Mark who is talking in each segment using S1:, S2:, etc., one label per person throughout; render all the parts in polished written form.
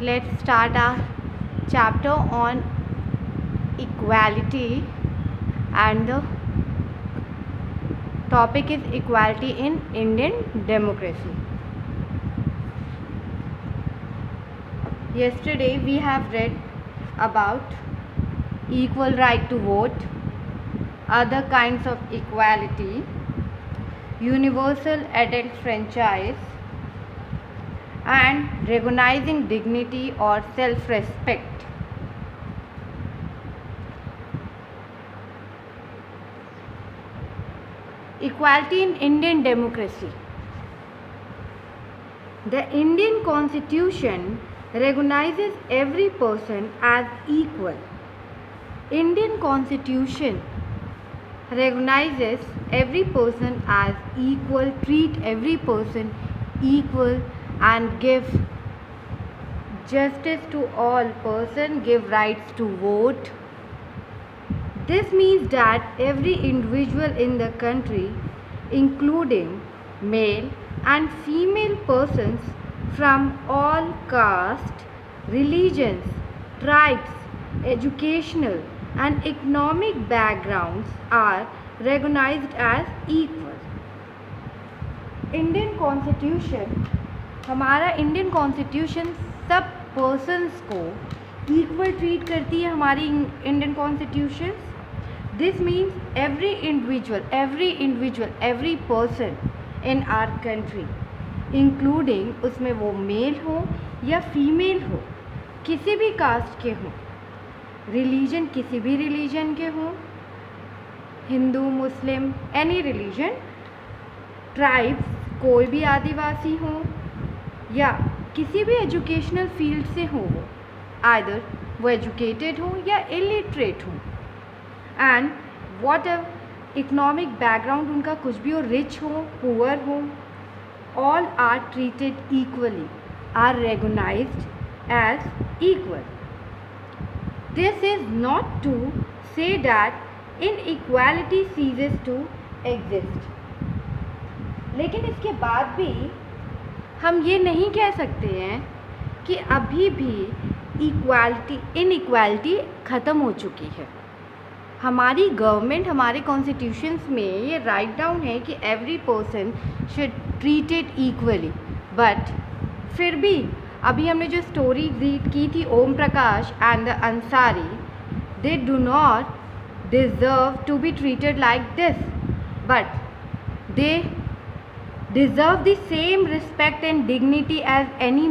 S1: let's start our chapter on equality, and the topic is equality in Indian democracy. Yesterday we have read about equal right to vote, other kinds of equality, universal adult franchise, and recognizing dignity or self-respect. Equality in Indian democracy. The Indian Constitution recognizes every person as equal. Indian Constitution recognizes every person as equal, treat every person equal, and give justice to all person, give rights to vote. This means that every individual in the country, including male and female persons from all castes, religions, tribes, educational and economic backgrounds, are recognized as equal. Indian constitution, हमारा Indian constitution सब persons को equal treat करती है. हमारी Indian constitution, this means every person in our country, including उसमें वो male हो या फीमेल हो, किसी भी कास्ट के हों, रिलीजन किसी भी रिलीजन के हों, हिंदू मुस्लिम एनी रिलीजन, ट्राइब्स कोई भी आदिवासी हो, या किसी भी एजुकेशनल फील्ड से हो, वो आइदर वो एजुकेटेड हो या इलिटरेट हो, एंड वॉट इकोनॉमिक बैकग्राउंड उनका कुछ भी हो, रिच हो पुअर हो, all are treated equally, are recognized as equal. This is not to say that inequality ceases to exist. लेकिन इसके बाद भी हम ये नहीं कह सकते हैं कि अभी भी इनइक्वालिटी ख़त्म हो चुकी है. हमारी गवर्नमेंट, हमारे कॉन्स्टिट्यूशंस में ये राइट डाउन है कि every person should treated equally, but फिर भी अभी हमने जो स्टोरी रीड की थी, Om Prakash and the Ansari, they do not deserve to be treated like this, but they deserve the same respect and dignity as any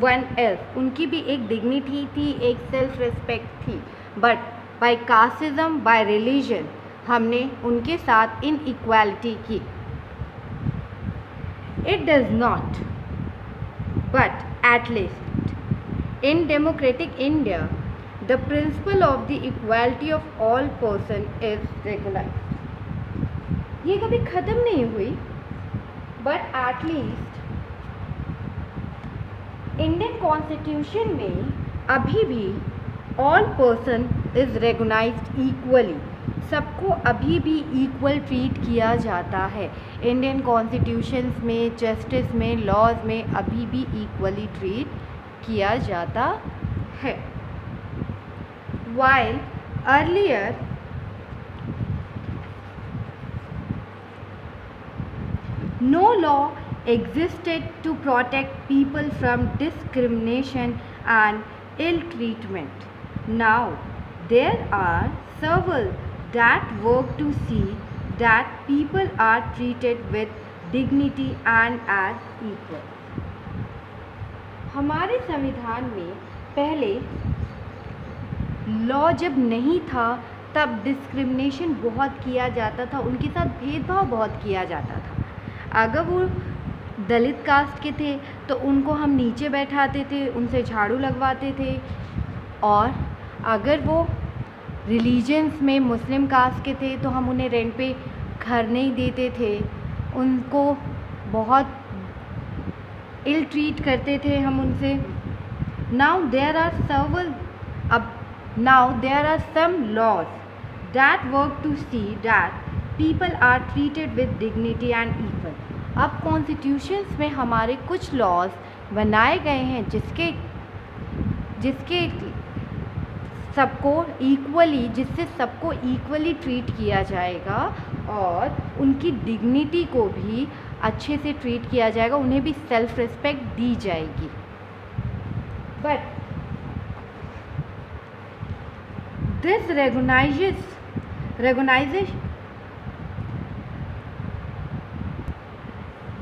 S1: one else. उनकी भी एक डिग्निटी थी, एक सेल्फ रिस्पेक्ट थी, but by casteism, by religion हमने उनके साथ inequality की. It does not, but at least in democratic India the principle of the equality of all person is regularized. ये कभी ख़त्म नहीं हुई, but at least Indian constitution में अभी भी all person is recognized equally. सबको अभी भी इक्वल ट्रीट किया जाता है. इंडियन कॉन्स्टिट्यूशंस में, जस्टिस में, लॉज में अभी भी इक्वली ट्रीट किया जाता है. While earlier no law existed to protect people from discrimination and ill treatment. Now there are several that work to see that people are treated with dignity and as equal. हमारे संविधान में पहले law जब नहीं था तब discrimination बहुत किया जाता था, उनके साथ भेदभाव बहुत किया जाता था. अगर वो दलित कास्ट के थे तो उनको हम नीचे बैठाते थे, उनसे झाड़ू लगवाते थे, और अगर वो रिलीजन्स में मुस्लिम कास्ट के थे तो हम उन्हें रेंट पे घर नहीं देते थे, उनको बहुत इल ट्रीट करते थे हम उनसे. Now there are some laws that work to see that people are treated with dignity and equal. अब कॉन्स्टिट्यूशंस में हमारे कुछ लॉज बनाए गए हैं जिसके जिससे सबको इक्वली ट्रीट किया जाएगा और उनकी डिग्निटी को भी अच्छे से ट्रीट किया जाएगा, उन्हें भी सेल्फ रिस्पेक्ट दी जाएगी। But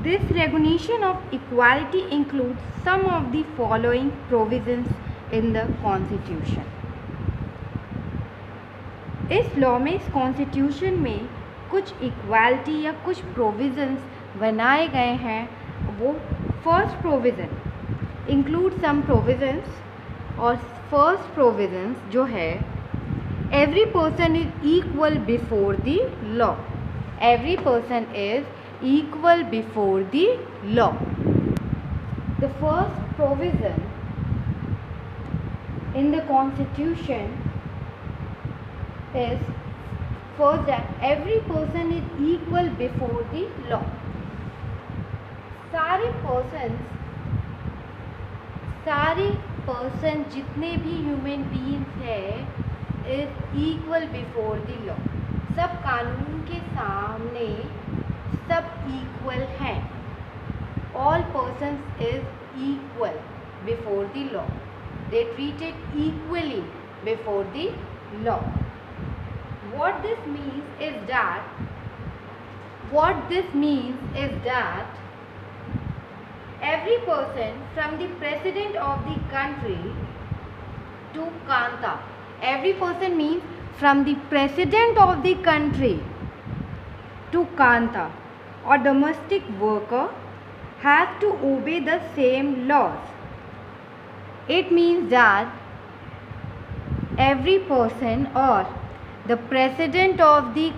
S1: this recognition of equality includes some of the following provisions in the Constitution. इस लॉ में, इस कॉन्स्टिट्यूशन में कुछ इक्वालिटी या कुछ प्रोविजंस बनाए गए हैं। वो first provision include some provisions, और फर्स्ट प्रोविजंस जो है, every person is equal before the law. Every person is equal before the law. The first provision in the Constitution is first that every person is equal before the law. सारे person जितने भी human beings है is equal before the law. सब कानून के सामने सब equal हैं। All persons is equal before the law. They treated equally before the law. What this means is that every person from the president of the country to Kanta. Every person means from the president of the country to Kanta or domestic worker has to obey the same laws. It means that every person or the president of the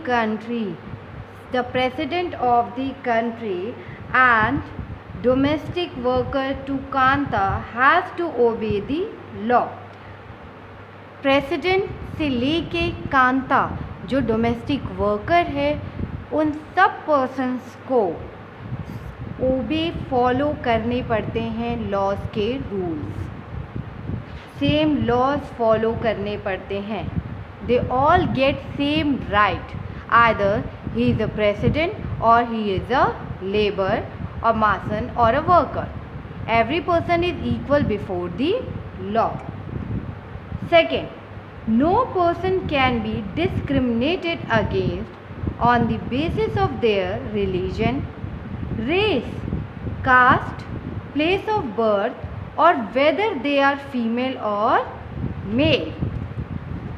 S1: country and domestic worker to Kanta has to obey the law. President से लेके कांता जो domestic worker है, उन सब persons को follow करने पड़ते हैं लॉज के रूल्स। सेम लॉज फॉलो करने पड़ते हैं। They all get same right, either he is a president और he is a labour or mason or a worker. Every person is equal before the law. Second, no person can be discriminated against on the basis of their religion, race, caste, place of birth, or whether they are female or male.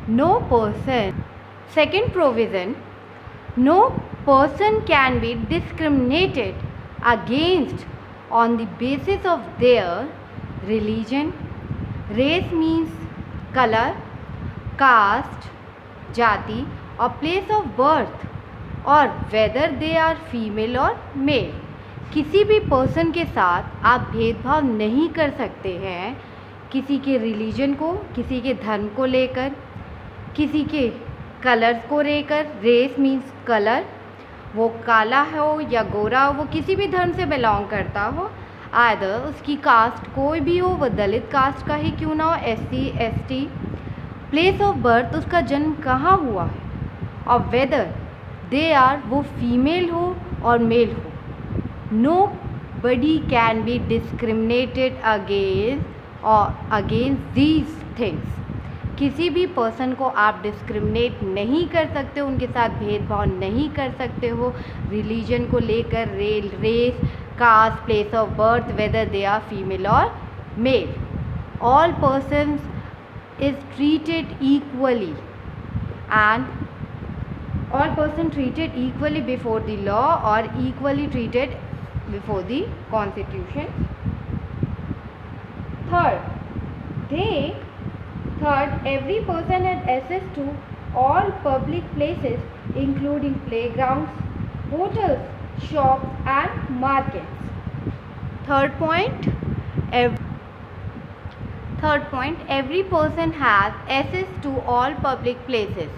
S1: No person. Second provision, no person can be discriminated against on the basis of their religion, race means color, caste जाति, और place of birth, और whether they are female or male. किसी भी person के साथ आप भेदभाव नहीं कर सकते हैं, किसी के रिलीजन को, किसी के धर्म को लेकर, किसी के कलर्स को लेकर। रेस मीन्स कलर, वो काला हो या गोरा हो, वो किसी भी धर्म से बिलोंग करता हो, आइदर उसकी कास्ट कोई भी हो, वो दलित कास्ट का ही क्यों ना हो, SC ST। Place of birth, उसका जन्म कहाँ हुआ है, और वेदर दे आर, वो फीमेल हो और मेल हो। Nobody can be discriminated against these things. किसी भी पर्सन को आप डिस्क्रिमिनेट नहीं कर सकते, उनके साथ भेदभाव नहीं कर सकते हो रिलीजन को लेकर, race, caste, place of birth, whether they are female और male. All persons is treated equally and all person treated equally before the law or equally treated before the constitution. Third, every person has access to all public places including playgrounds, hotels, shops and markets. Third point, every person has access to all public places.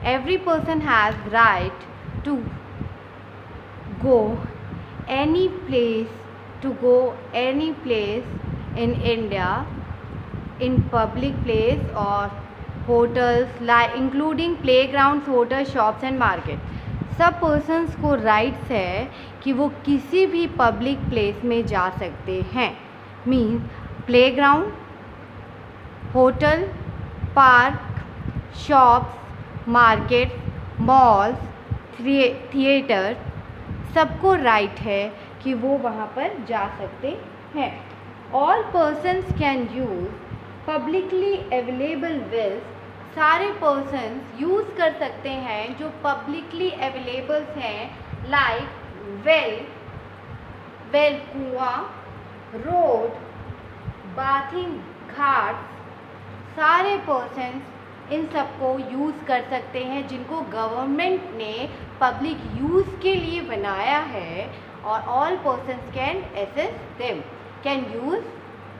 S1: Every person has right to go any place in India in public place or hotels, including playgrounds, hotels, shops and market. सब persons को rights है कि वो किसी भी public place में जा सकते हैं. Means playground, hotel, park, shops, market, malls, theatre, सबको राइट है कि वो वहाँ पर जा सकते हैं. All persons can use publicly available wells. सारे पर्सन्स यूज़ कर सकते हैं जो पब्लिकली अवेलेबल्स हैं, लाइक वेल कुआं, रोड, बाथिंग घाट. सारे पर्सन्स इन सबको यूज़ कर सकते हैं जिनको गवर्नमेंट ने पब्लिक यूज़ के लिए बनाया है, और all persons can access them, can use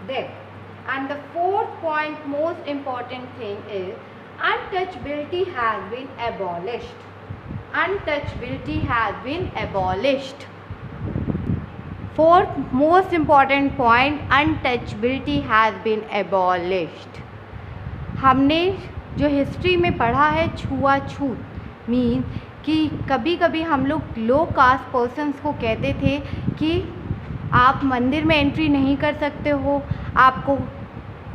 S1: them. And the fourth point, most important thing, is untouchability has been abolished. Untouchability has been abolished. Fourth most important point, untouchability has been abolished. हमने जो history में पढ़ा है छुआछूत, mean कि कभी कभी हम लोग लो कास्ट पर्सन्स को कहते थे कि आप मंदिर में एंट्री नहीं कर सकते हो, आपको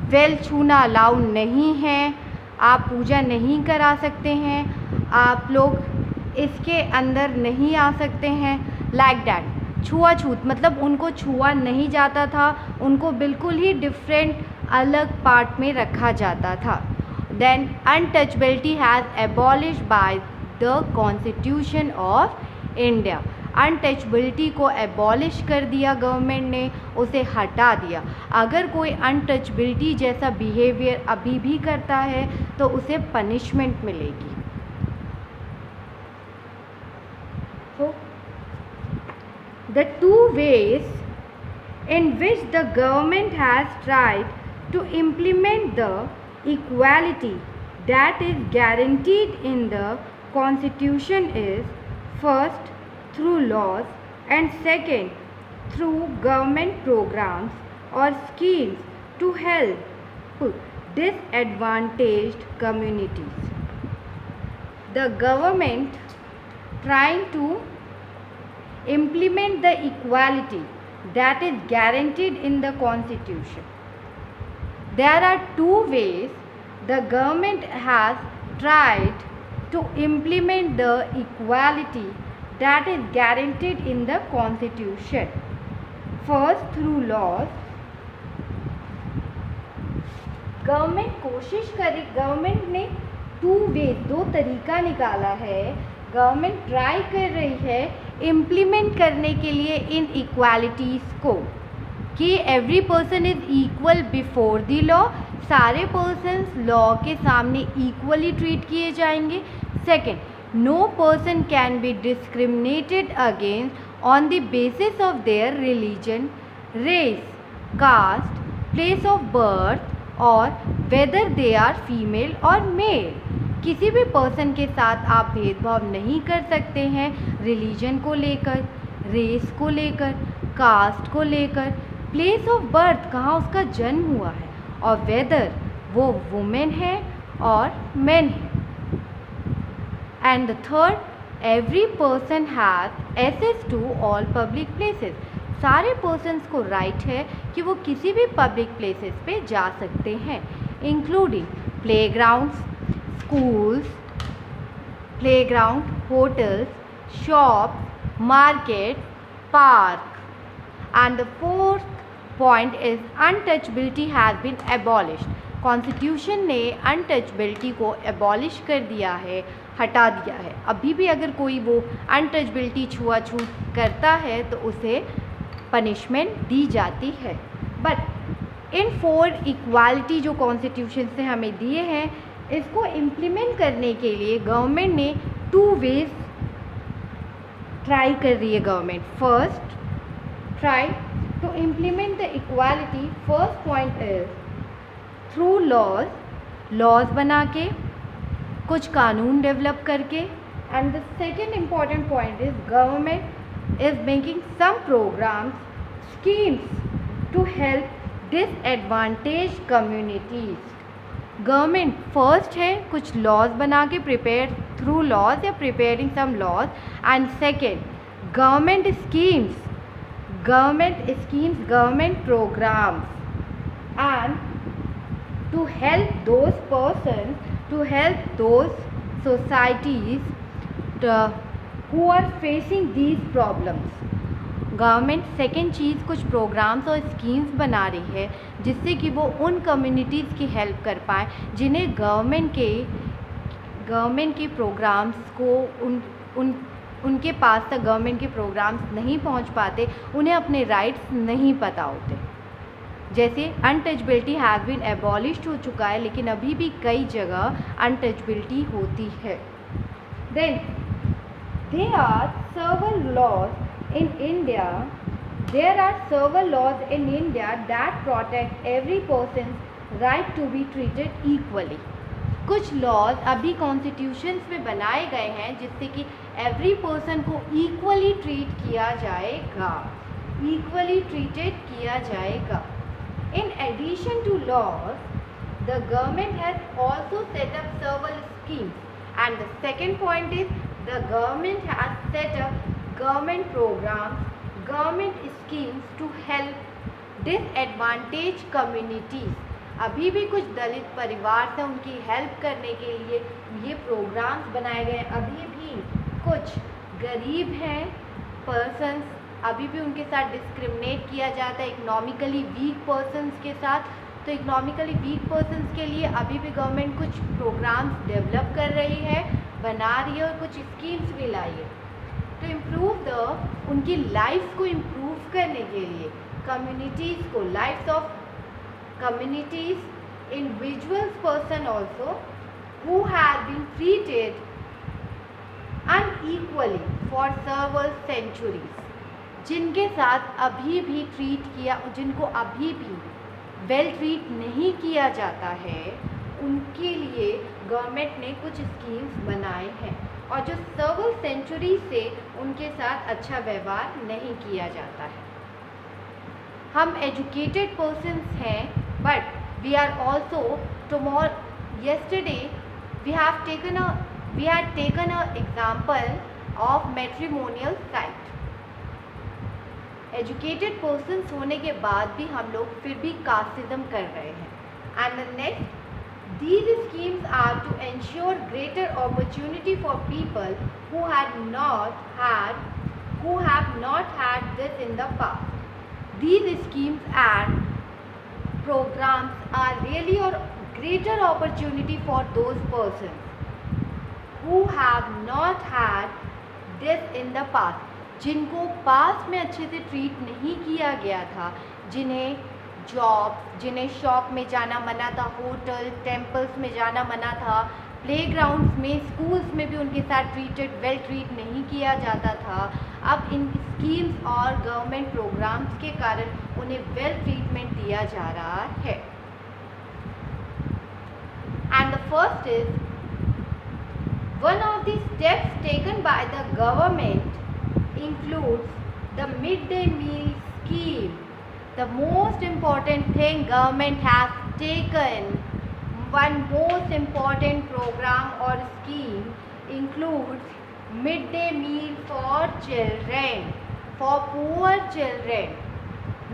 S1: वेल छूना अलाउ नहीं है, आप पूजा नहीं करा सकते हैं, आप लोग इसके अंदर नहीं आ सकते हैं, लाइक दैट. छुआछूत मतलब उनको छुआ नहीं जाता था, उनको बिल्कुल ही डिफरेंट अलग पार्ट में रखा जाता था. Then untouchability has abolished by the constitution of India. Untouchability को एबॉलिश कर दिया गवर्नमेंट ने, उसे हटा दिया. अगर कोई अनटचबिलिटी जैसा बिहेवियर अभी भी करता है तो उसे पनिशमेंट मिलेगी. So, the two ways in which the government has tried to implement the equality that is guaranteed in the Constitution is, first, through laws, and second, through government programs or schemes to help disadvantaged communities. The government trying to implement the equality that is guaranteed in the Constitution. There are two ways the government has tried to implement the equality that is guaranteed in the Constitution. First, through laws. Government ने दो तरीका निकाला है. Government try कर रही है implement करने के लिए इन इक्वालिटीज़ को कि every person is equal before the law. सारे पर्सन्स लॉ के सामने इक्वली ट्रीट किए जाएंगे. Second, no person can be discriminated against on the basis of their religion, race, caste, place of birth or whether they are female or male. किसी भी person के साथ आप भेदभाव नहीं कर सकते हैं रिलीजन को लेकर, रेस को लेकर, कास्ट को लेकर, प्लेस ऑफ बर्थ कहाँ उसका जन्म हुआ है, और वेदर वो वुमेन है और मैन है. And the third, every person has access to all public places. सारे persons को right है कि वो किसी भी public places पे जा सकते हैं, including playgrounds, schools, hotels, shops, market, park. And the fourth point is untouchability has been abolished. Constitution ने अनटचबिलिटी को एबॉलिश कर दिया है, हटा दिया है. अभी भी अगर कोई वो अनटचबिलिटी छुआछूत करता है तो उसे पनिशमेंट दी जाती है. बट इन 4 इक्वालिटी जो कॉन्स्टिट्यूशन से हमें दिए हैं, इसको इम्प्लीमेंट करने के लिए गवर्नमेंट ने 2 वेज ट्राई कर रही है. Government first try to implement the equality. First point is through laws बना के, कुछ कानून डेवलप करके. And the second important point is government is making some programmes, schemes to help disadvantage communities. Government first है कुछ laws बना के prepare through laws या preparing some laws, and second government programmes and to help those persons, to help those societies who are facing these problems. Government second चीज़ कुछ programmes और schemes बना रही है जिससे कि वो उन कम्युनिटीज़ की हेल्प कर पाए जिन्हें गवर्नमेंट के प्रोग्राम्स को उनके पास तक गवर्नमेंट के प्रोग्राम्स नहीं पहुंच पाते, उन्हें अपने राइट्स नहीं पता होते। जैसे अनटचबिलिटी हैज़ बीन एबॉलिश्ड हो चुका है, लेकिन अभी भी कई जगह अनटचबिलिटी होती है। Then there are several laws in India that protect every person's right to be treated equally. कुछ लॉज अभी कॉन्स्टिट्यूशंस में बनाए गए हैं जिससे कि एवरी पर्सन को इक्वली ट्रीट किया जाएगा, इक्वली ट्रीटेड किया जाएगा। In addition to laws, the government has also set up several schemes, and the second point is the government has set up government programs, government schemes to help disadvantaged communities. अभी भी कुछ दलित परिवार से उनकी help करने के लिए ये प्रोग्राम्स बनाए गए हैं। अभी भी कुछ गरीब हैं पर्सन्स, अभी भी उनके साथ डिस्क्रिमिनेट किया जाता है इकोनॉमिकली वीक पर्सन्स के साथ। तो इकोनॉमिकली वीक पर्सन्स के लिए अभी भी गवर्नमेंट कुछ प्रोग्राम्स डेवलप कर रही है, बना रही है और कुछ स्कीम्स भी लाई है तो इम्प्रूव उनकी लाइफ को इम्प्रूव करने के लिए कम्युनिटीज़ को, lifes of communities, individuals person also who have been treated unequally for several centuries, जिनके साथ अभी भी जिनको अभी भी वेल ट्रीट नहीं किया जाता है, उनके लिए गवर्नमेंट ने कुछ स्कीम्स बनाए हैं और जो several centuries से उनके साथ अच्छा व्यवहार नहीं किया जाता है। हम एजुकेटेड पर्सन्स हैं, but we are also yesterday we had taken a example of matrimonial site. Educated persons होने के बाद भी हम लोग फिर भी कास्टिज्म कर रहे हैं। And the next, these schemes are to ensure greater opportunity for people who have not had this in the past. These schemes and programs are really a greater opportunity for those persons who have not had this in the past, जिनको past में अच्छे से treat नहीं किया गया था, जिन्हें shop में जाना मना था, होटल टेम्पल्स में जाना मना था, प्लेग्राउंड्स में, स्कूल्स में भी उनके साथ वेल ट्रीट नहीं किया जाता था। अब इन स्कीम्स और गवर्नमेंट प्रोग्राम्स के कारण उन्हें वेल ट्रीटमेंट दिया जा रहा है। And the first is one of the steps taken by the government includes the midday meal scheme. The most important thing government has taken, one most important program or scheme includes midday meal for children, for poor children,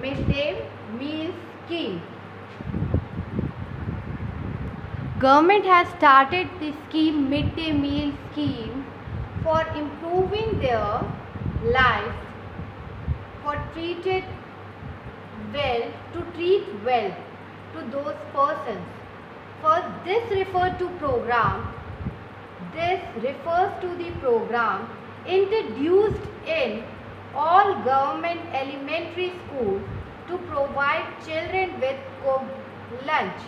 S1: midday meal scheme. Government has started the scheme, midday meal scheme, for improving their life, for treat well to those persons. First, this refers to the program introduced in all government elementary schools to provide children with cooked lunch.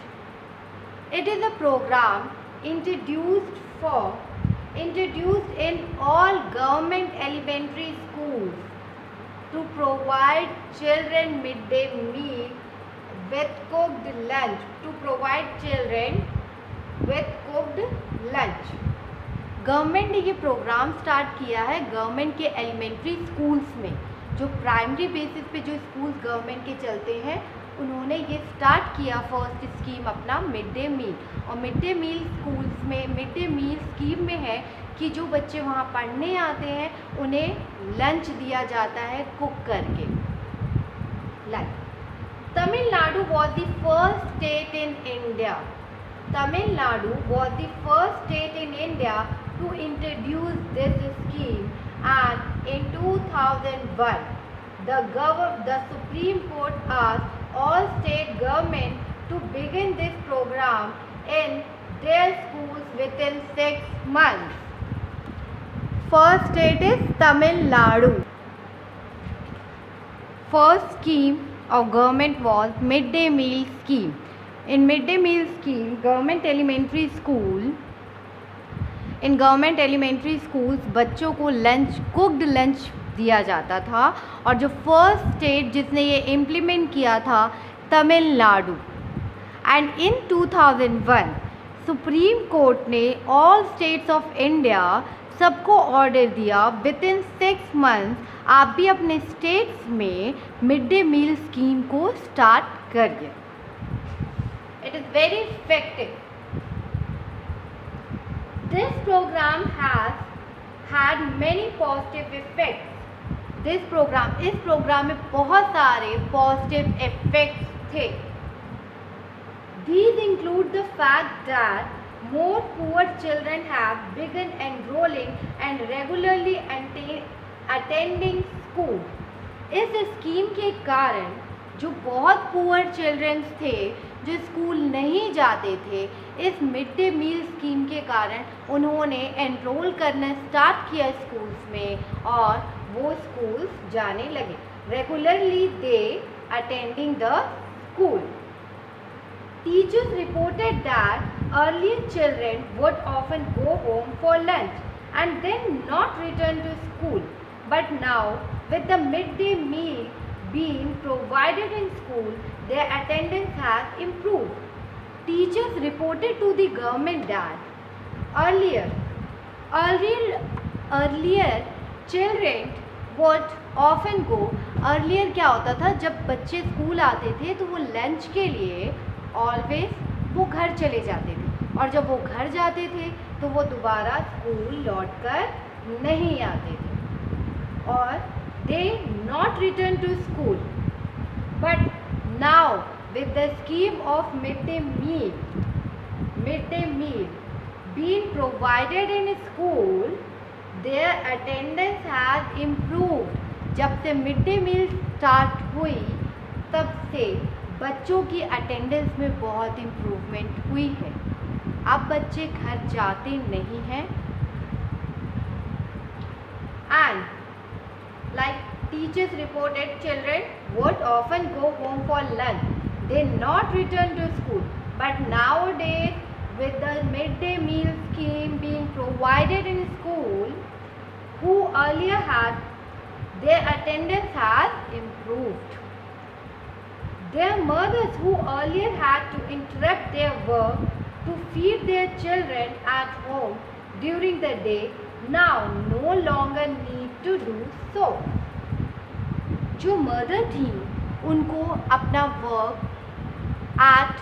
S1: It is a program introduced in all government elementary schools to provide children midday meal with cooked lunch, government ने ये programme start किया है government के elementary schools में जो primary basis पे जो school government के चलते हैं, उन्होंने ये स्टार्ट किया फर्स्ट स्कीम अपना मिड डे मील। और मिड डे मील स्कूल्स में मिड डे मील स्कीम में है कि जो बच्चे वहाँ पढ़ने आते हैं उन्हें लंच दिया जाता है कुक करके। Like Tamil Nadu was the first state in India. Tamil Nadu was the first state in India to introduce this scheme, and in 2001 the Supreme Court asked all state governments to begin this program in their schools within 6 months. First state is Tamil Nadu. First scheme of government was midday meal scheme. In midday meal scheme, in government elementary schools बच्चों को lunch, cooked lunch दिया जाता था। और जो first state जिसने ये implement किया था, Tamil Nadu. And in 2001 supreme court ने ऑल स्टेट्स ऑफ इंडिया सबको ऑर्डर दिया विद इन 6 मंथ्स आप भी अपने स्टेट्स में मिड डे मील स्कीम को स्टार्ट करिए। It is very effective. This program has had many positive effects. इस प्रोग्राम में बहुत सारे positive effects थे। These include the fact that more poor children have begun enrolling and regularly attending school. इस scheme के कारण जो बहुत पुअर चिल्ड्रंस थे जो स्कूल नहीं जाते थे, इस मिड डे मील स्कीम के कारण उन्होंने एनरोल करना स्टार्ट किया स्कूल्स में और वो स्कूल्स जाने लगे। Regularly they attending the school. Teachers reported that earlier children would often go home for lunch and then not return to school, but now with the midday meal being provided in school, their attendance has improved. Teachers reported to the government that earlier children would often go. earlier क्या होता था, जब बच्चे school आते थे तो वो lunch के लिए ऑलवेज वो घर चले जाते थे, और जब वो घर जाते थे तो वो दोबारा स्कूल लौटकर नहीं आते थे और they not return to school. But now with the scheme of mid day meal being provided in school, their attendance has improved. जब से मिड डे मील स्टार्ट हुई तब से बच्चों की अटेंडेंस में बहुत इम्प्रूवमेंट हुई है। अब बच्चे घर जाते नहीं हैं। And like teachers reported children would often go home for lunch, they not return to school, but nowadays with the midday meal scheme being provided in school, who earlier had their attendance has improved. Their mothers who earlier had to interrupt their work to feed their children at home during the day now no longer need to do so. जो mother थी उनको अपना work at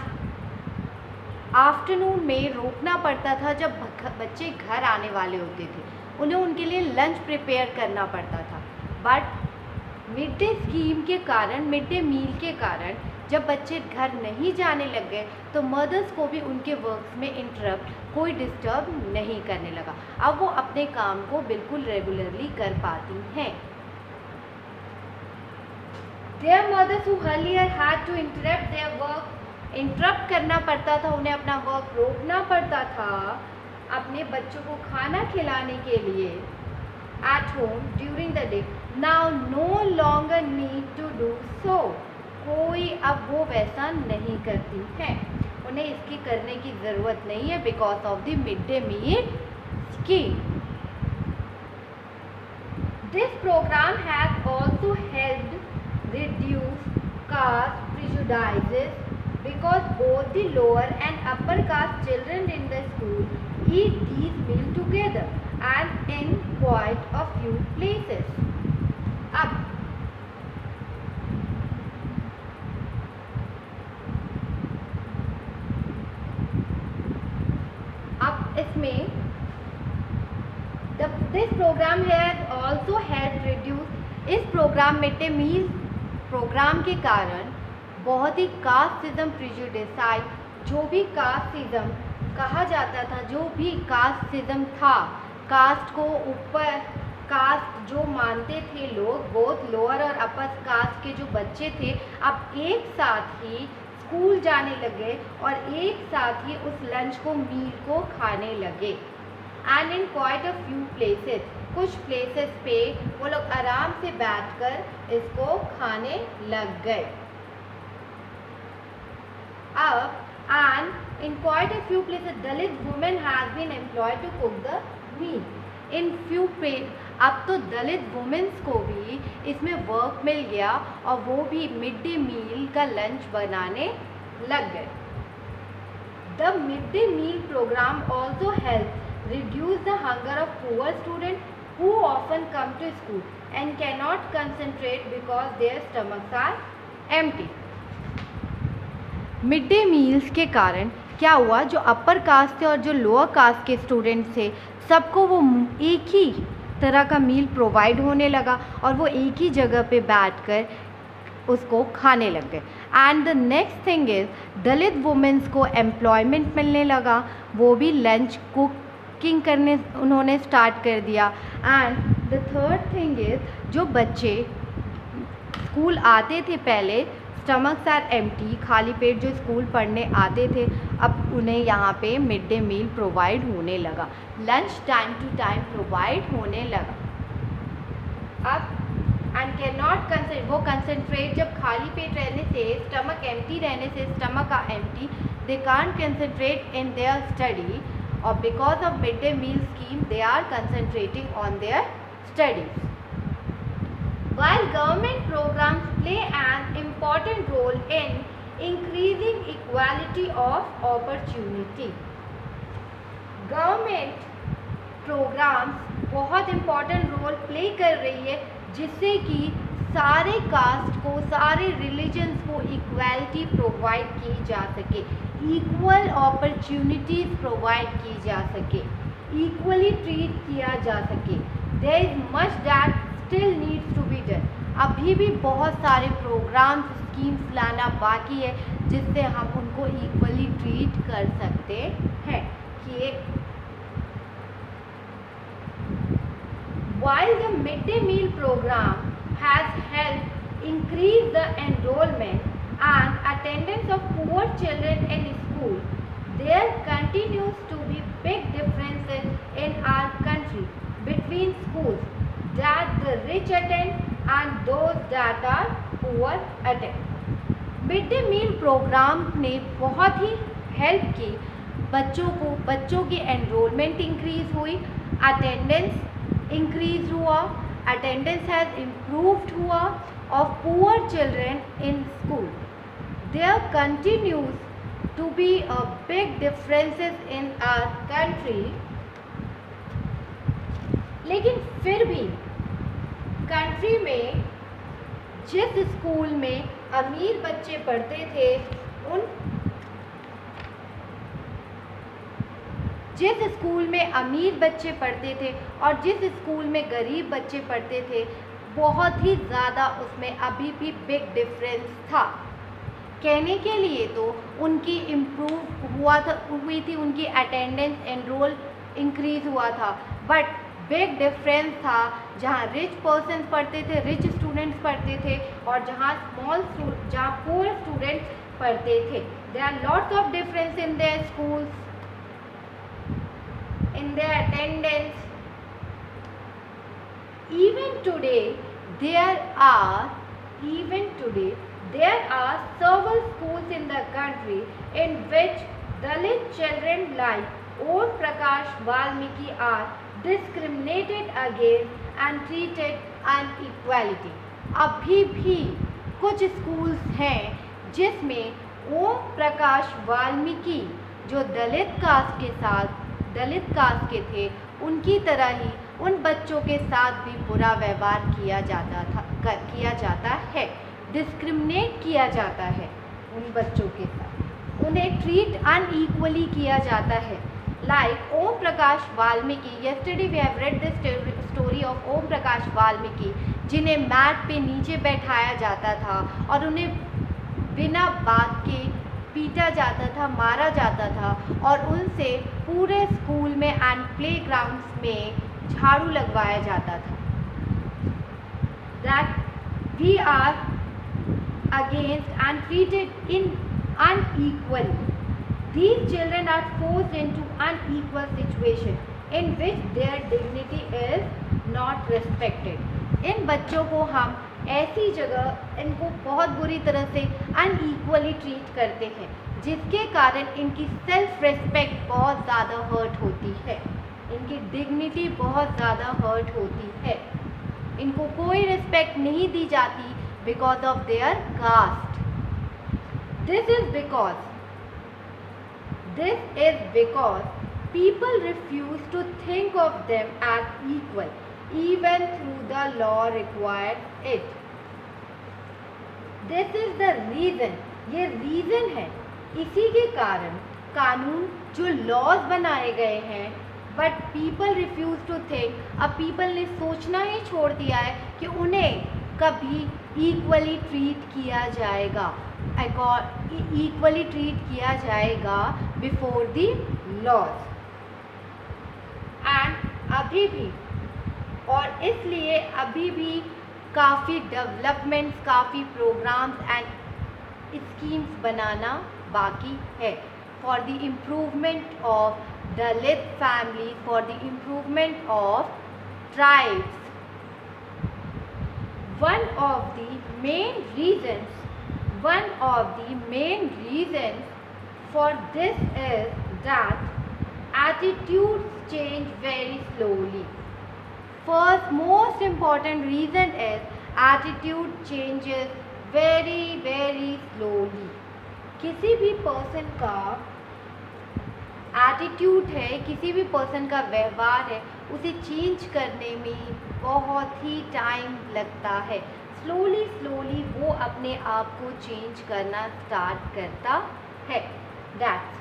S1: afternoon में रोकना पड़ता था जब बच्चे घर आने वाले होते थे, उन्हें उनके लिए लंच प्रिपेयर करना पड़ता था। बट मिड डे स्कीम के कारण, मिड डे मील के कारण जब बच्चे घर नहीं जाने लग गए तो मदर्स को भी उनके वर्क्स में इंटरप्ट, कोई डिस्टर्ब नहीं करने लगा। अब वो अपने काम को बिल्कुल रेगुलरली कर पाती हैं। Their mothers who earlier had to interrupt their work, interrupt करना पड़ता था, उन्हें अपना वर्क रोकना पड़ता था अपने बच्चों को खाना खिलाने के लिए at home during the day, now no longer need to do so. कोई अब वो वैसा नहीं करती है, उन्हें इसकी करने की ज़रूरत नहीं है because of the mid day meal scheme. This programme has also helped reduce caste prejudices because both the lower and upper caste children in the school eat these meals together and in quite a few places. अब programme has also help reduce, इस programme mid day meal programme के कारण बहुत ही casteism prejudice आई, जो भी casteism कहा जाता था, जो भी कास्टिज्म था, कास्ट को ऊपर, कास्ट जो मानते थे लोग, बोथ लोअर और अपर कास्ट के जो बच्चे थे अब एक साथ ही स्कूल जाने लगे और एक साथ ही उस लंच को, मील को खाने लगे। And in quite a few places, कुछ प्लेसेस पे वो लोग आराम से बैठकर इसको खाने लग गए। अब and in quite a few places Dalit women has been employed to cook the meal. In few अब तो दलित वुमेन्स को भी इसमें वर्क मिल गया और वो भी मिड डे मील का लंच बनाने लग गए। The mid day meal programme also help reduce the hunger of poor student who often come to school and cannot concentrate because their stomachs are empty. Mid day meals के कारण क्या हुआ, जो upper caste थे और जो lower caste के students थे सबको वो एक ही तरह का मील प्रोवाइड होने लगा और वो एक ही जगह पे बैठकर उसको खाने लग गए। And the next thing is Dalit womens को एम्प्लॉयमेंट मिलने लगा, वो भी लंच कुकिंग करने उन्होंने स्टार्ट कर दिया। And the third thing is जो बच्चे स्कूल आते थे पहले, स्टमक्स आर एम्प्टी, खाली पेट जो स्कूल पढ़ने आते थे, अब उन्हें यहाँ पे मिड डे मील प्रोवाइड होने लगा, lunch time to time provide होने लगा। अब एंड कैन नॉट कंसेंट्रेट, वो कंसेंट्रेट जब खाली पेट रहने से, स्टमक एम्प्टी रहने से, stomach are empty, they can't concentrate in their study और because of mid day meal scheme they are concentrating on their studies. While government programs play an important role in increasing equality of opportunity, government programs बहुत important role play कर रही है जिससे कि सारे cast को, सारे रिलीजन्स को इक्वालिटी प्रोवाइड की जा सके, इक्वल अपॉर्चुनिटीज़ प्रोवाइड की जा सके, इक्वली ट्रीट किया जा सके। There is much that still needs to be done, अभी भी बहुत सारे प्रोग्राम्स, स्कीम्स लाना बाकी है जिससे हम उनको इक्वली ट्रीट कर सकते हैं। कि while the midday meal program has helped increase the enrollment and attendance of poor children in school, there continues to be big differences in our country between schools that the rich attend and those that are poor attend. Mid day meal programme ने बहुत ही help की बच्चों की enrolment increase हुई, attendance increase हुआ, attendance has improved हुआ of poor children in school. There continues to be a big differences in our country, लेकिन फिर भी कंट्री में जिस स्कूल में अमीर बच्चे पढ़ते थे जिस स्कूल में अमीर बच्चे पढ़ते थे और जिस स्कूल में गरीब बच्चे पढ़ते थे, बहुत ही ज़्यादा उसमें अभी भी बिग डिफरेंस था। कहने के लिए तो उनकी इम्प्रूव हुई थी, उनकी अटेंडेंस, एनरोल इंक्रीज हुआ था, बट बिग डिफरेंस था जहाँ रिच पर्सन्स पढ़ते थे, रिच स्टूडेंट्स पढ़ते थे और जहाँ पुअर स्टूडेंट्स पढ़ते थे। There are lots of difference in their schools, in their attendance. Even today there are several schools in the country in which Dalit children like Om Prakash Valmiki are discriminated against and treated unequally. अभी भी कुछ schools हैं जिसमें ओम प्रकाश वाल्मीकि जो दलित cast के थे, उनकी तरह ही उन बच्चों के साथ भी बुरा व्यवहार किया जाता है, डिस्क्रिमिनेट किया जाता है उन बच्चों के साथ, उन्हें ट्रीट अनइक्वली किया जाता है। Like Om Prakash Valmiki. Yesterday we have read the story of Om Prakash Valmiki, जिन्हें मैट पे नीचे बैठाया जाता था और उन्हें बिना बात के पीटा जाता था, मारा जाता था और उनसे पूरे स्कूल में एंड प्लेग्राउंड्स में झाड़ू लगवाया जाता था. That we are against and treated in unequally. These children are forced into unequal situation in which their dignity is not respected. इन बच्चों को हम ऐसी जगह इनको बहुत बुरी तरह से अनइक्वली ट्रीट करते हैं, जिसके कारण इनकी सेल्फ रिस्पेक्ट बहुत ज़्यादा हर्ट होती है, इनकी डिग्निटी बहुत ज़्यादा हर्ट होती है. इनको कोई रिस्पेक्ट नहीं दी जाती because of their caste. This is because people refuse to think of them as equal even through the law required it. This is the reason, ये रीज़न है. इसी के कारण कानून जो लॉज बनाए गए हैं, but people refuse to think. अब पीपल ने सोचना ही छोड़ दिया है कि उन्हें कभी इक्वली ट्रीट किया जाएगा, इक्वली ट्रीट किया जाएगा बिफोर द लॉज. एंड अभी भी, और इसलिए अभी भी काफ़ी डेवलपमेंट्स, काफ़ी प्रोग्राम्स एंड स्कीम्स बनाना बाकी है for the improvement of Dalit families, for the improvement of tribes. One of the main reasons for this is that attitudes change very slowly. First most important reason is attitude changes very very slowly. किसी भी person का attitude है, किसी भी person का व्यवहार है, उसे चेंज करने में बहुत ही टाइम लगता है. स्लोली वो अपने आप को चेंज करना स्टार्ट करता है. That's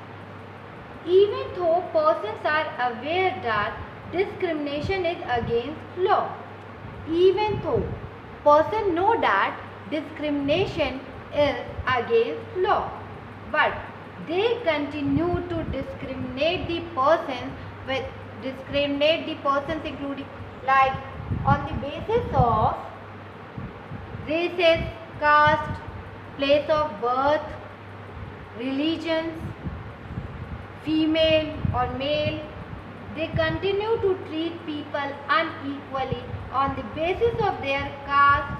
S1: even though persons are aware that discrimination is against law. Even though person know that discrimination is against law, but they continue to discriminate the persons including like on the basis of races, caste, place of birth, religions, female or male. They continue to treat people unequally on the basis of their caste,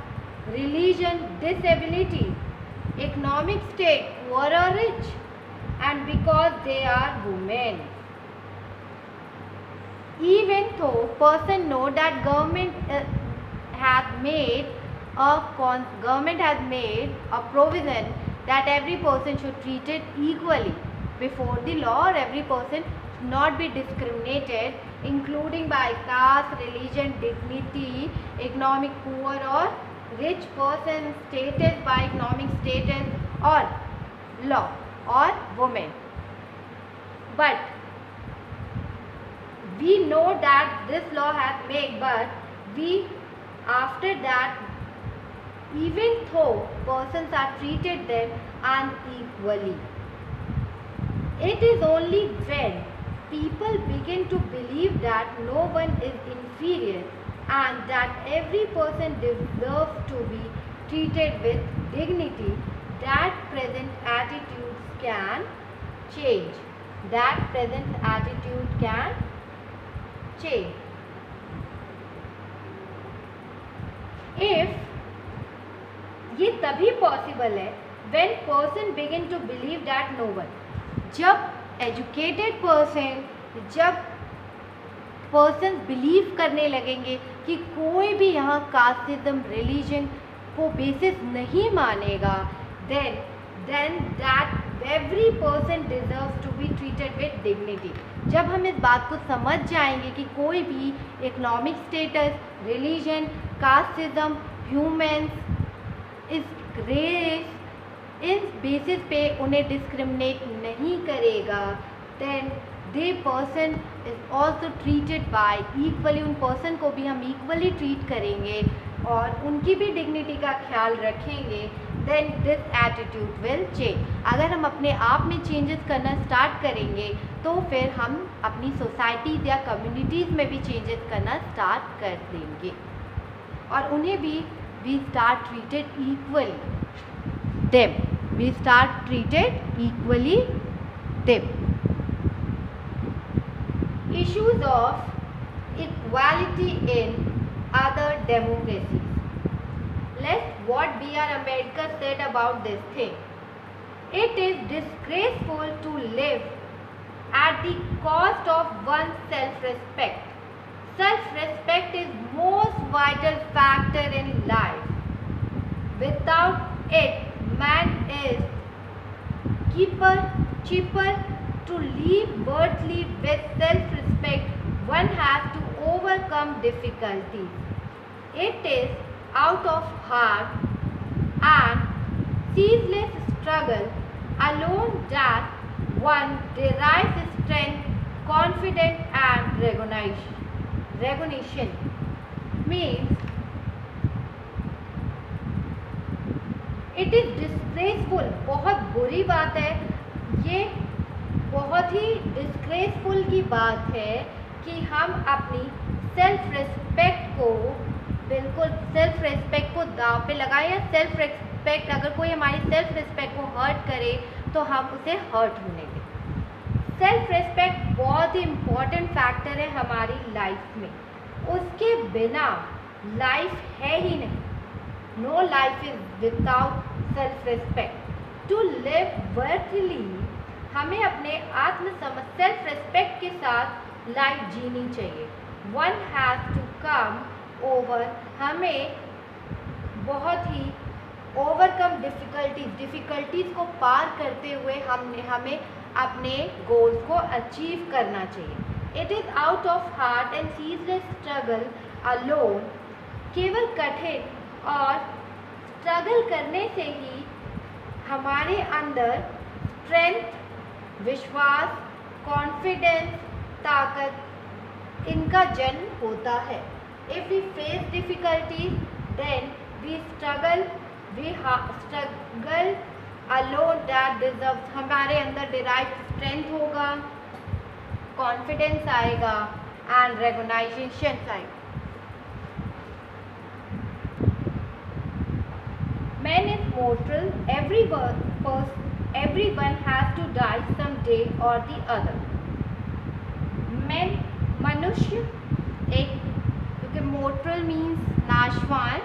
S1: religion, disability, economic state, poor or rich, and because they are women. Even though person know that government has made a provision that every person should treat it equally before the law, or every person should not be discriminated, including by caste, religion, dignity, economic poor or rich person, status by economic status or law or women. But we know that this law has made, but we after that, even though persons are treated them unequally, it is only when people begin to believe that no one is inferior and that every person deserves to be treated with dignity that present attitudes can change. That present attitude can change. If ये तभी possible है when person begin to believe that no one, जब educated person, जब person believe करने लगेंगे कि कोई भी यहाँ कास्टिज्म, रिलीजन को बेसिस नहीं मानेगा, then that every person deserves to be treated with dignity. जब हम इस बात को समझ जाएंगे कि कोई भी economic status, religion, casteism, humans, इस रेस, इस बेसिस पे उन्हें डिस्क्रिमिनेट नहीं करेगा, then they person is also treated by equally, उन पर्सन को भी हम इक्वली ट्रीट करेंगे और उनकी भी डिग्निटी का ख्याल रखेंगे, then this attitude will change. अगर हम अपने आप में चेंजेस करना स्टार्ट करेंगे तो फिर हम अपनी सोसाइटीज़ या कम्युनिटीज़ में भी चेंजेस करना स्टार्ट कर देंगे और उन्हें भी we start treated equally them, we start treated equally them. Issues of equality in other democracies. Let's what B.R. Ambedkar said about this thing. It is disgraceful to live at the cost of one's self-respect. Self-respect is most vital factor in life. Without it, man is cheaper. To live worthily with self-respect, one has to overcome difficulties. It is out of heart and ceaseless struggle alone that one derives strength, confidence and recognition. Means it is disgraceful, बहुत बुरी बात है, ये बहुत ही disgraceful की बात है कि हम अपनी सेल्फ रिस्पेक्ट को दांव पे लगाएं, या सेल्फ रिस्पेक्ट, अगर कोई हमारी सेल्फ रिस्पेक्ट को हर्ट करे तो हम उसे हर्ट होने दें। सेल्फ रिस्पेक्ट बहुत ही इम्पॉर्टेंट फैक्टर है हमारी लाइफ में, उसके बिना लाइफ है ही नहीं। No life is without self respect. To live worthily, हमें अपने सेल्फ रिस्पेक्ट के साथ लाइफ जीनी चाहिए। One has to come over, हमें बहुत ही ओवरकम डिफ़िकल्टीज़ को पार करते हुए हमें अपने गोल्स को अचीव करना चाहिए। It is out of heart and ceaseless struggle alone, केवल कठिन और स्ट्रगल करने से ही हमारे अंदर स्ट्रेंथ, विश्वास, कॉन्फिडेंस, ताकत, इनका जन्म होता है। If we face difficulties then we struggle alone that deserves, हमारे अंदर डिराइव स्ट्रेंथ होगा, कॉन्फिडेंस आएगा एंड रिकॉग्निशन आएगा। Man is mortal, everyone has to die someday or the other. मनुष्य एक, क्योंकि mortal means नाशवान,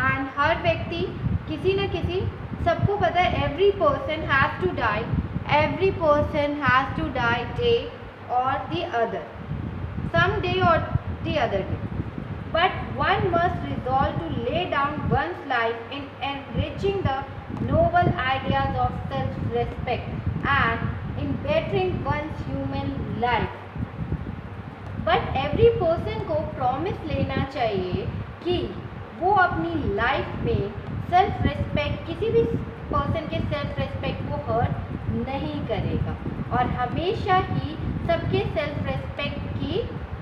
S1: and हर व्यक्ति किसी न किसी, सबको पता है every person has to die day or the other, someday or the other day. But one must resolve to lay down one's life in enriching the noble ideas of self-respect and in bettering one's human life. But every person को promise लेना चाहिए कि वो अपनी life में self respect, किसी भी person के सेल्फ रिस्पेक्ट को हर्ट नहीं करेगा और हमेशा ही सबके सेल्फ रिस्पेक्ट की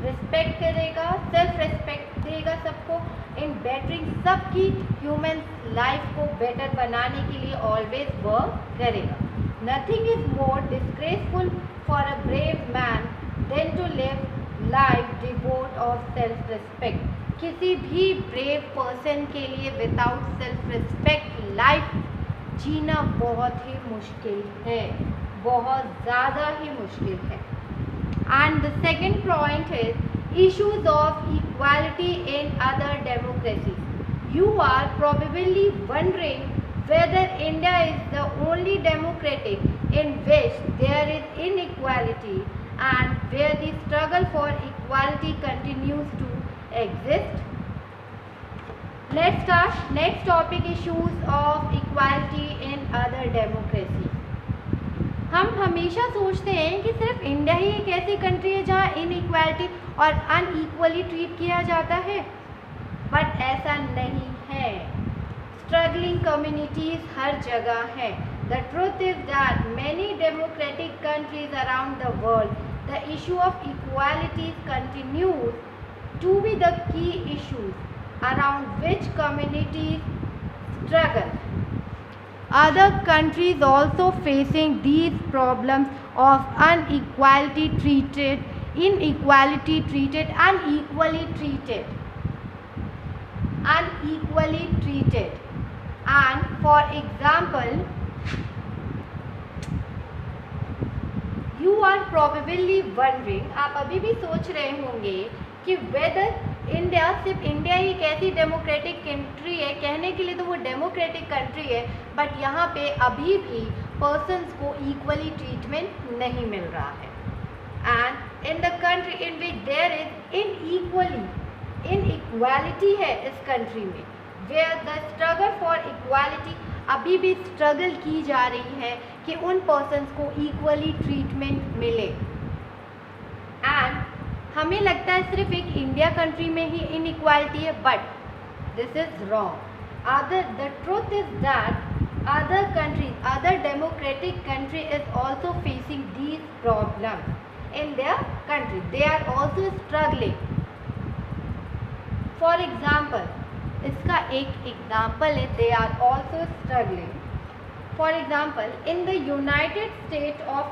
S1: रिस्पेक्ट करेगा, सेल्फ रिस्पेक्ट देगा सबको, इन बेटरिंग सबकी ह्यूमन लाइफ को बेटर बनाने के लिए ऑलवेज वर्क करेगा। Nothing is more disgraceful for a brave man than to live life devoid of self respect. किसी भी ब्रेव पर्सन के लिए विदाउट सेल्फ रिस्पेक्ट लाइफ जीना बहुत ही मुश्किल है, बहुत ज़्यादा ही मुश्किल है। And the second point is issues of equality in other democracies. You are probably wondering whether India is the only democratic in which there is inequality and where the struggle for equality continues to exist. Let's start. Next topic, issues of equality in other democracies. हम हमेशा सोचते हैं कि सिर्फ India ही एक ऐसी country है जहाँ इनइक्वालिटी और अनइक्वली ट्रीट किया जाता है, बट ऐसा नहीं है। स्ट्रगलिंग कम्युनिटीज़ हर जगह हैं। The truth is that many democratic countries around the world the issue of equalities continues to be the key issues around which communities struggle. Other countries also facing these problems of inequality treated, unequally treated. And for example, you are probably wondering, आप अभी भी सोच रहे होंगे कि weather India, सिर्फ India ही एक ऐसी डेमोक्रेटिक कंट्री है, कहने के लिए तो वो डेमोक्रेटिक कंट्री है, बट यहाँ पे अभी भी पर्सन्स को इक्वली ट्रीटमेंट नहीं मिल रहा है. And in the country in which there is inequality है इस कंट्री में, where the struggle for equality, अभी भी स्ट्रगल की जा रही है कि उन पर्सन्स को इक्वली ट्रीटमेंट मिले. एंड हमें लगता है सिर्फ एक इंडिया कंट्री में ही इनइक्वालिटी है, but this is wrong. The truth is that other countries, other democratic country is also facing these problems in their country. They are also struggling. For example, इसका एक एग्जाम्पल है, they are also struggling. For example, in the United State of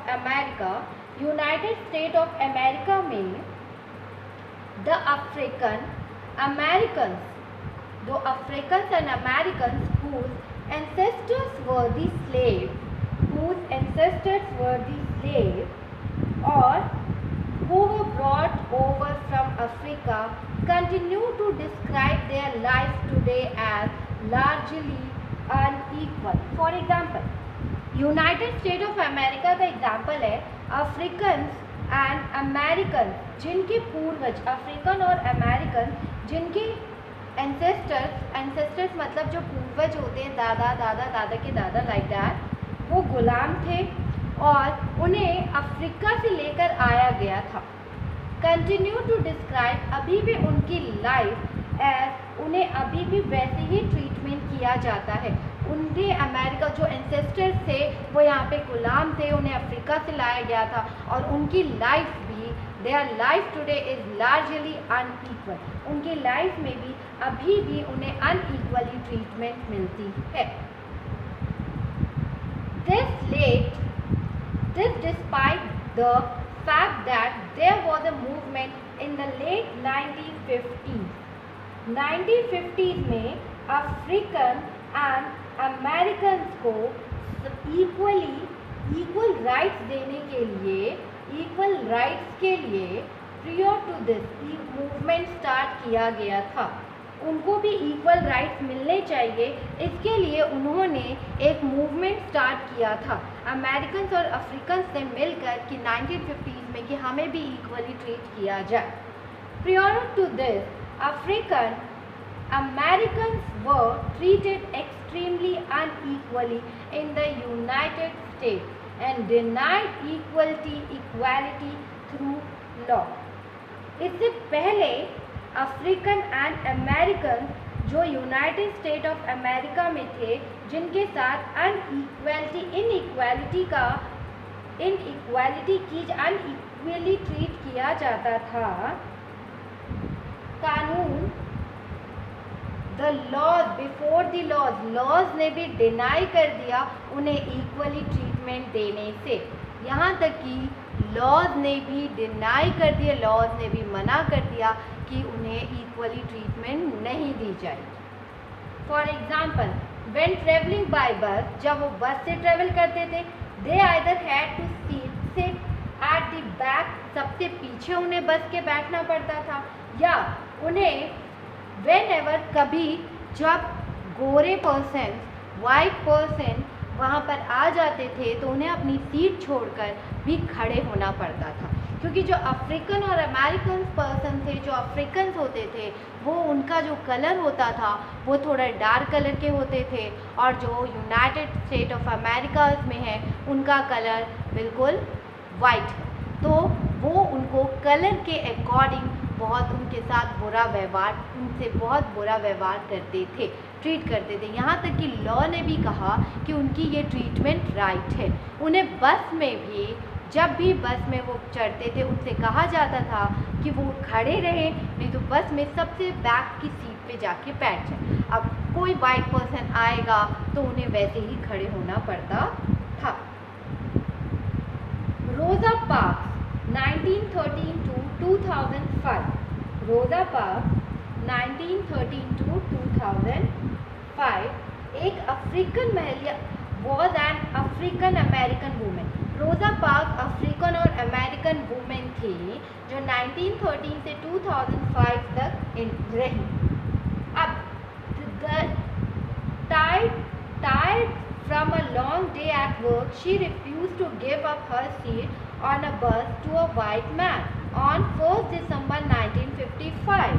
S1: America में the African Americans and Americans whose ancestors were the slaves, or who were brought over from Africa, continue to describe their lives today as largely unequal. For example, United State of America का example है Africans and American, जिनके पूर्वज African और American, जिनके ancestors मतलब जो पूर्वज होते हैं, दादा के दादा, लाइक दैट, वो गुलाम थे और उन्हें अफ्रीका से लेकर आया गया था. कंटिन्यू टू डिस्क्राइब, अभी भी उनकी लाइफ एज, उन्हें अभी भी वैसे ही ट्रीटमेंट किया जाता है. उनके अमेरिका जो एंसेस्टर्स थे वो यहाँ पे गुलाम थे, उन्हें अफ्रीका से लाया गया था, और उनकी लाइफ भी, their life today is largely unequal. उनकी लाइफ में भी अभी भी उन्हें अनइक्वली ट्रीटमेंट मिलती है. This despite the fact that there was a movement in the late 1950s. 1950s में अफ्रीकन एंड अमेरिकन को इक्वल राइट्स देने के लिए, इक्वल राइट्स के लिए prior to this movement start किया गया था. उनको भी इक्वल राइट्स मिलने चाहिए, इसके लिए उन्होंने एक मूवमेंट स्टार्ट किया था अमेरिकन्स और अफ्रीकन्स ने मिलकर कि 1950s में कि हमें भी इक्वली ट्रीट किया जाए. Prior to this African Americans were treated extremely unequally in the United States and denied equality through law. इससे पहले अफ्रीकन एंड अमेरिकन जो यूनाइटेड स्टेट ऑफ अमेरिका में थे, जिनके साथ अनइक्वली ट्रीट किया जाता था, कानून, the laws before the laws ने भी डिनाई कर दिया उन्हें इक्वली ट्रीटमेंट देने से. यहाँ तक कि लॉज ने भी डिनाई कर दिया, लॉज ने भी मना कर दिया कि उन्हें इक्वली ट्रीटमेंट नहीं दी जाएगी. For example, when travelling by bus, जब वो बस से ट्रेवल करते थे, they either had to sit at the back, सबसे पीछे उन्हें बस के बैठना पड़ता था, या उन्हें Whenever, कभी जब गोरे पर्सन, वाइट पर्सन वहाँ पर आ जाते थे तो उन्हें अपनी सीट छोड़कर भी खड़े होना पड़ता था, क्योंकि जो अफ्रीकन और अमेरिकन पर्सन थे, जो अफ्रीकन्स होते थे, वो उनका जो कलर होता था वो थोड़ा डार्क कलर के होते थे, और जो यूनाइटेड स्टेट ऑफ अमेरिका में है उनका कलर बिल्कुल वाइट है. तो वो उनको कलर के अकॉर्डिंग बहुत उनके साथ उनसे बहुत बुरा व्यवहार करते थे, ट्रीट करते थे. यहाँ तक कि लॉ ने भी कहा कि उनकी ये ट्रीटमेंट राइट है. उन्हें बस में भी जब भी बस में वो चढ़ते थे उनसे कहा जाता था कि वो खड़े रहे, नहीं तो बस में सबसे बैक की सीट पे जाके बैठ जाए। अब कोई वाइट पर्सन आएगा तो उन्हें वैसे ही खड़े होना पड़ता था। रोज़ा पार्क्स 1913 to 2005। रोज़ा पार्क्स 1913 to 2005 एक अफ्रीकन महिला was an African American women. रोज़ा पार्क्स अफ्रीकन और अमेरिकन वुमेन थी जो 1913 से 2005 तक रही। अब tired from a long day at work, she refused to give up her seat on a bus to a white man on 1st December 1955।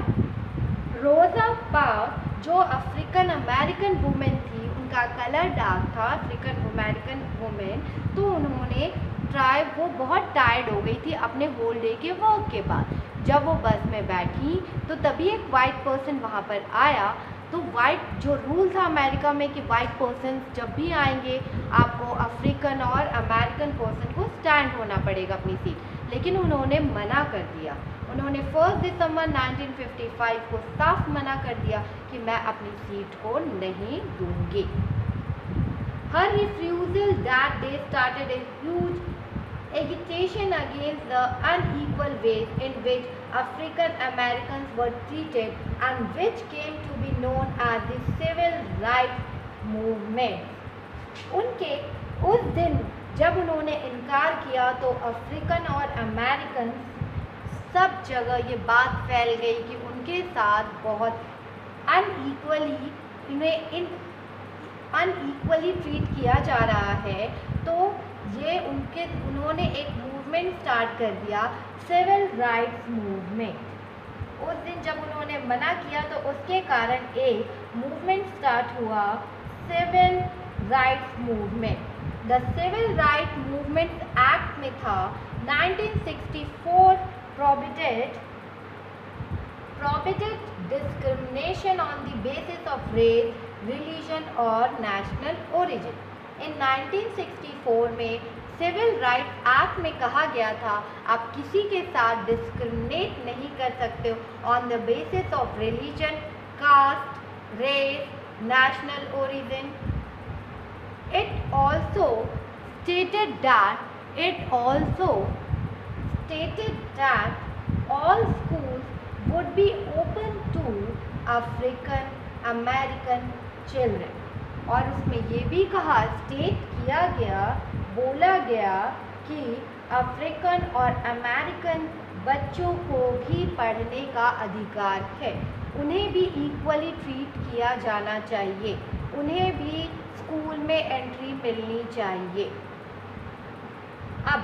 S1: रोज़ा parks जो अफ्रीकन अमेरिकन वुमेन थी, उनका कलर डार्क था, अफ्रीकन अमेरिकन वुमेन, तो उन्होंने वो बहुत tired हो गई थी अपने होल डे के वर्क के बाद। जब वो बस में बैठी तो तभी एक वाइट पर्सन वहाँ पर आया। तो वाइट जो रूल था अमेरिका में कि वाइट पर्सन जब भी आएंगे आपको अफ्रीकन और अमेरिकन पर्सन को स्टैंड होना पड़ेगा अपनी सीट, लेकिन उन्होंने मना कर दिया। उन्होंने 1 दिसंबर 1955 को साफ मना कर दिया कि मैं अपनी सीट को नहीं दूंगी। Her refusal that day started a huge agitation against the unequal ways in which African Americans were treated and which came to be known as the Civil Rights Movement। उनके उस दिन जब उन्होंने इनकार किया तो अफ्रीकन और अमेरिकन सब जगह ये बात फैल गई कि उनके साथ बहुत अनइक्वली ट्रीट किया जा रहा है। तो ये उन्होंने एक मूवमेंट स्टार्ट कर दिया, सिविल राइट्स मूवमेंट। उस दिन जब उन्होंने मना किया तो उसके कारण एक मूवमेंट स्टार्ट हुआ, civil rights movement. The civil right movement act में था 1964 prohibited discrimination on the basis of race, religion और national origin। In 1964 में सिविल राइट्स एक्ट में कहा गया था आप किसी के साथ डिस्क्रिमिनेट नहीं कर सकते हो on the basis of religion, caste, race, national origin. It also stated that all schools would be open to African American children। और उसमें ये भी कहा, स्टेट किया गया, बोला गया कि अफ्रीकन और अमेरिकन बच्चों को भी पढ़ने का अधिकार है, उन्हें भी इक्वली ट्रीट किया जाना चाहिए, उन्हें भी स्कूल में एंट्री मिलनी चाहिए। अब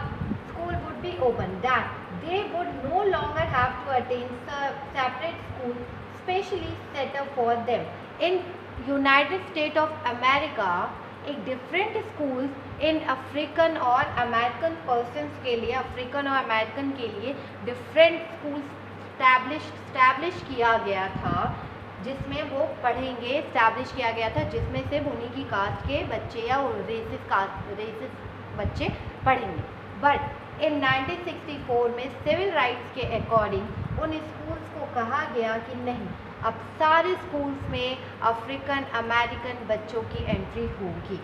S1: school would be open that they would no longer have to attend separate school specially set up for them। In United States of America एक डिफरेंट स्कूल्स इन अफ्रीकन और अमेरिकन पर्सनस के लिए, African और American के लिए different school establish किया गया था, जिसमें वो पढ़ेंगे, स्टैब्लिश किया गया था जिसमें सिर्फ उन्हीं की कास्ट के बच्चे या रेसिस बच्चे पढ़ेंगे। बट इन 1964 में सिविल राइट्स के अकॉर्डिंग उन स्कूल्स को कहा गया कि नहीं, अब सारे स्कूल्स में अफ्रीकन अमेरिकन बच्चों की एंट्री होगी।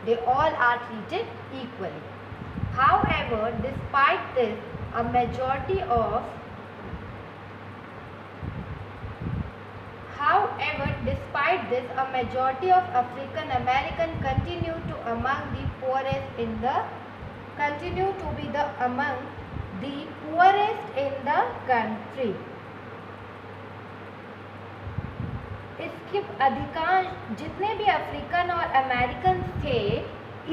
S1: They all are treated equally. However, despite this, a majority of African American continue to be among the poorest in the country। इसके अधिकांश जितने भी अफ्रीकन और अमेरिकन थे,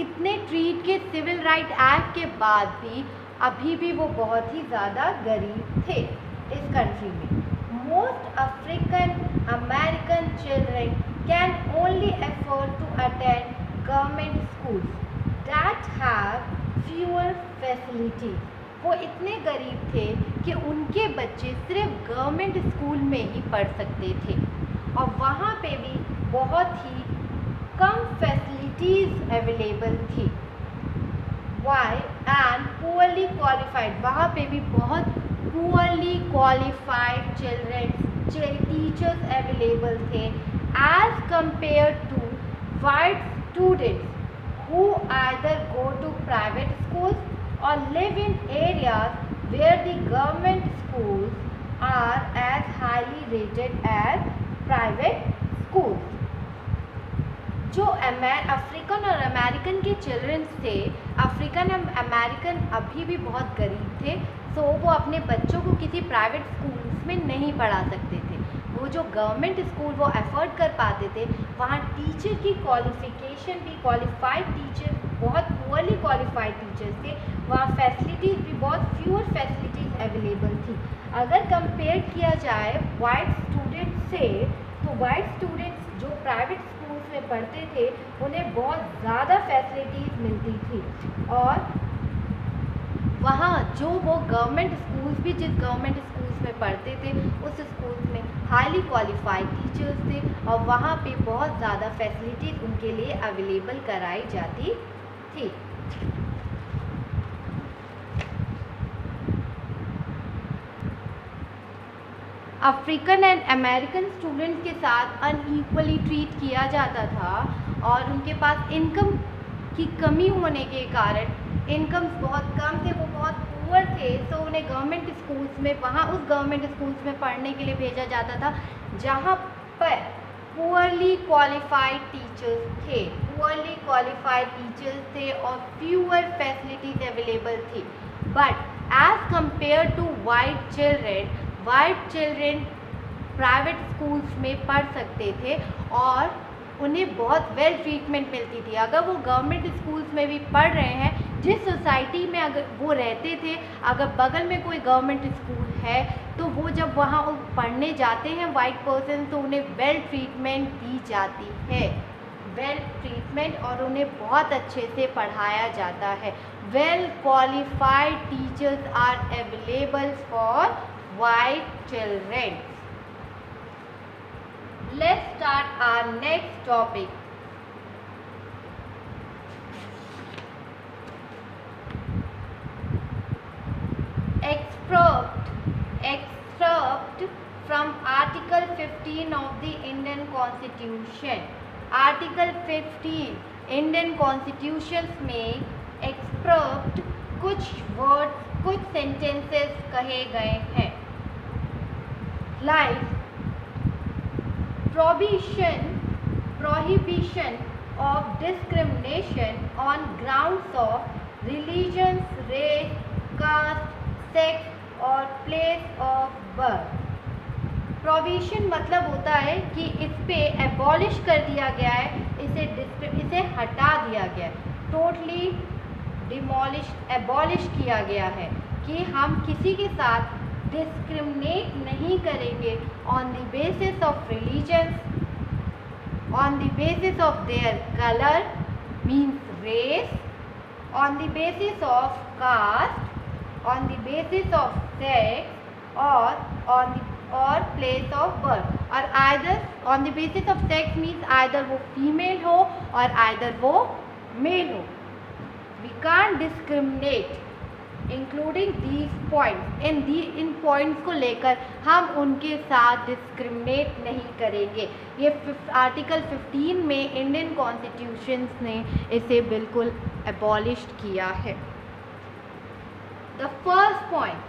S1: इतने ट्रीट के सिविल राइट एक्ट के बाद भी अभी भी वो बहुत ही ज़्यादा गरीब थे इस कंट्री में। Most African American children can only afford to attend government schools that have fewer facilities. वो इतने गरीब थे कि उनके बच्चे सिर्फ गवर्नमेंट स्कूल में ही पढ़ सकते थे और वहाँ पे भी बहुत ही कम फैसिलिटीज़ अवेलेबल थी। Why and poor poorly qualified, वहाँ पे भी बहुत पुअरली क्वालिफाइड टीचर्स अवेलेबल थे as compared to white students who either go to private schools or live in areas where the government schools are as highly rated as private schools. जो African और American के children's थे, African और American अभी भी बहुत गरीब थे, सो वो अपने बच्चों को किसी प्राइवेट स्कूल्स में नहीं पढ़ा सकते थे। वो जो गवर्नमेंट स्कूल वो अफोर्ड कर पाते थे, वहाँ टीचर की क्वालिफिकेशन भी, क्वालिफाइड टीचर, बहुत पुअरली क्वालिफाइड टीचर्स थे, वहाँ फैसिलिटीज़ भी बहुत फ्यूअर फैसिलिटीज़ अवेलेबल थी। अगर कंपेयर किया जाए वाइट स्टूडेंट्स से, तो वाइट स्टूडेंट्स जो प्राइवेट स्कूल्स में पढ़ते थे उन्हें बहुत ज़्यादा फैसिलिटीज़ मिलती थी, और वहाँ जो वो गवर्नमेंट स्कूल्स भी, जिस गवर्नमेंट स्कूल्स में पढ़ते थे उस स्कूल्स में हाईली क्वालिफाइड टीचर्स थे, और वहाँ पे बहुत ज़्यादा फैसिलिटीज़ उनके लिए अवेलेबल कराई जाती थी। अफ्रीकन एंड अमेरिकन स्टूडेंट्स के साथ अनइक्वली ट्रीट किया जाता था, और उनके पास इनकम की कमी होने के कारण, इनकम्स बहुत कम थे, वो बहुत पुअर थे, तो उन्हें गवर्नमेंट स्कूल्स में, वहाँ उस गवर्नमेंट स्कूल्स में पढ़ने के लिए भेजा जाता था जहाँ पर पुअरली क्वालिफाइड टीचर्स थे, पुअरली क्वालिफाइड टीचर्स थे और फ्यूअर फैसिलिटीज़ अवेलेबल थी। But as compared to white children private schools में पढ़ सकते थे और उन्हें बहुत वेल ट्रीटमेंट मिलती थी। अगर वो गवर्नमेंट स्कूल्स में भी पढ़ रहे हैं, जिस सोसाइटी में अगर वो रहते थे, अगर बगल में कोई गवर्नमेंट स्कूल है, तो वो जब वहाँ पढ़ने जाते हैं वाइट पर्सन, तो उन्हें वेल ट्रीटमेंट दी जाती है, वेल ट्रीटमेंट, और उन्हें बहुत अच्छे से पढ़ाया जाता है। Well qualified teachers are available for white children. Let's start our next topic. Excerpt from Article 15 of the Indian Constitution. Article 15 Indian Constitution में excerpt कुछ words, कुछ sentences कहे गए हैं, like prohibition of discrimination on grounds of religion, race, caste, sex और place of birth. Provision मतलब होता है कि इस पे एबॉलिश कर दिया गया है, इसे हटा दिया गया है, टोटली एबॉलिश किया गया है कि हम किसी के साथ डिस्क्रिमिनेट नहीं करेंगे on the basis of religion, on the basis of their colour means race, on the basis of caste, on the basis of sex और प्लेस ऑफ बर्थ, और either on the basis of sex means either वो female हो और either वो male हो। We can't discriminate including these points, इन points को लेकर हम उनके साथ डिस्क्रिमिनेट नहीं करेंगे। ये आर्टिकल 15 में इंडियन कॉन्स्टिट्यूशन ने इसे बिल्कुल एबॉलिश किया है। The first point,